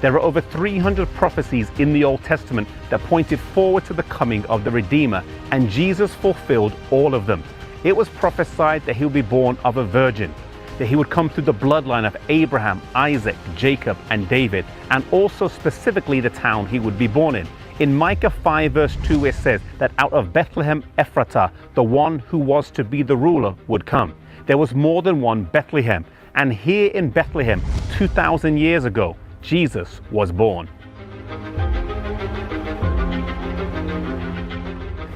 There are over 300 prophecies in the Old Testament that pointed forward to the coming of the Redeemer, and Jesus fulfilled all of them. It was prophesied that he would be born of a virgin, that he would come through the bloodline of Abraham, Isaac, Jacob, and David, and also specifically the town he would be born in. In Micah 5 verse 2 it says that out of Bethlehem Ephratah, the one who was to be the ruler would come. There was more than one Bethlehem, and here in Bethlehem, 2,000 years ago, Jesus was born.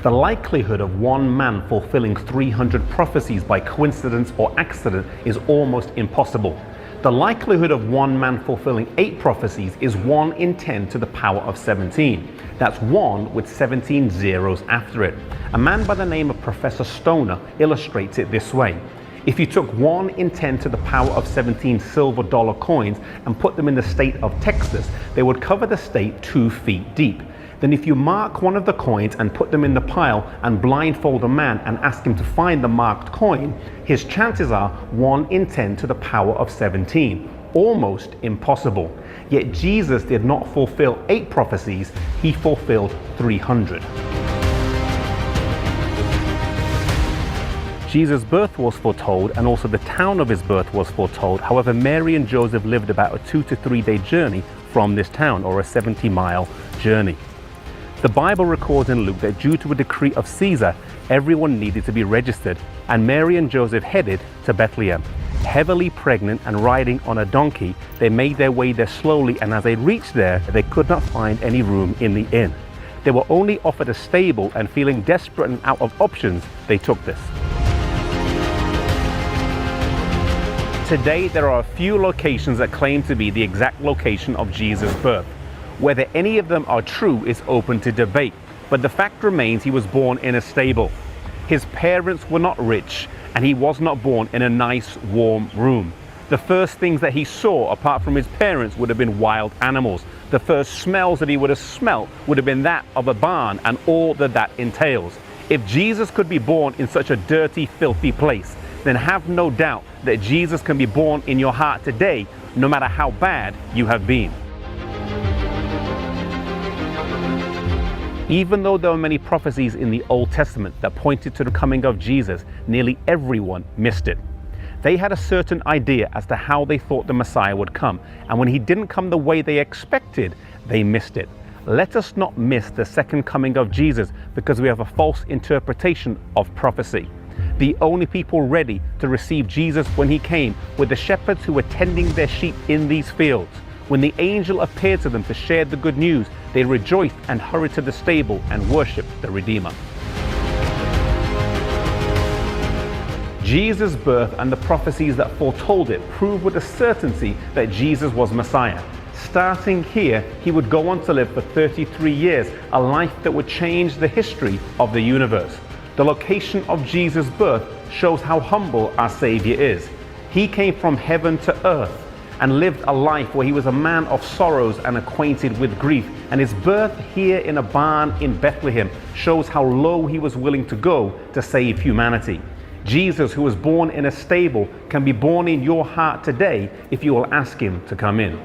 The likelihood of one man fulfilling 300 prophecies by coincidence or accident is almost impossible. The likelihood of one man fulfilling 8 prophecies is 1 in 10 to the power of 17. That's 1 with 17 zeros after it. A man by the name of Professor Stoner illustrates it this way. If you took 1 in 10 to the power of 17 silver dollar coins and put them in the state of Texas, they would cover the state 2 feet deep. Then if you mark one of the coins and put them in the pile and blindfold a man and ask him to find the marked coin, his chances are 1 in 10 to the power of 17. Almost impossible. Yet Jesus did not fulfill 8 prophecies, he fulfilled 300. Jesus' birth was foretold, and also the town of his birth was foretold. However, Mary and Joseph lived about a 2 to 3 day journey from this town, or a 70-mile journey. The Bible records in Luke that due to a decree of Caesar, everyone needed to be registered, and Mary and Joseph headed to Bethlehem. Heavily pregnant and riding on a donkey, they made their way there slowly, and as they reached there, they could not find any room in the inn. They were only offered a stable, and feeling desperate and out of options, they took this. Today, there are a few locations that claim to be the exact location of Jesus' birth. Whether any of them are true is open to debate, but the fact remains he was born in a stable. His parents were not rich, and he was not born in a nice, warm room. The first things that he saw, apart from his parents, would have been wild animals. The first smells that he would have smelt would have been that of a barn and all that that entails. If Jesus could be born in such a dirty, filthy place, then have no doubt that Jesus can be born in your heart today, no matter how bad you have been. Even though there were many prophecies in the Old Testament that pointed to the coming of Jesus, nearly everyone missed it. They had a certain idea as to how they thought the Messiah would come, and when he didn't come the way they expected, they missed it. Let us not miss the second coming of Jesus because we have a false interpretation of prophecy. The only people ready to receive Jesus when he came were the shepherds who were tending their sheep in these fields. When the angel appeared to them to share the good news, they rejoiced and hurried to the stable and worshiped the Redeemer. Jesus' birth and the prophecies that foretold it prove with a certainty that Jesus was Messiah. Starting here, he would go on to live for 33 years, a life that would change the history of the universe. The location of Jesus' birth shows how humble our Savior is. He came from heaven to earth and lived a life where he was a man of sorrows and acquainted with grief. And his birth here in a barn in Bethlehem shows how low he was willing to go to save humanity. Jesus, who was born in a stable, can be born in your heart today if you will ask him to come in.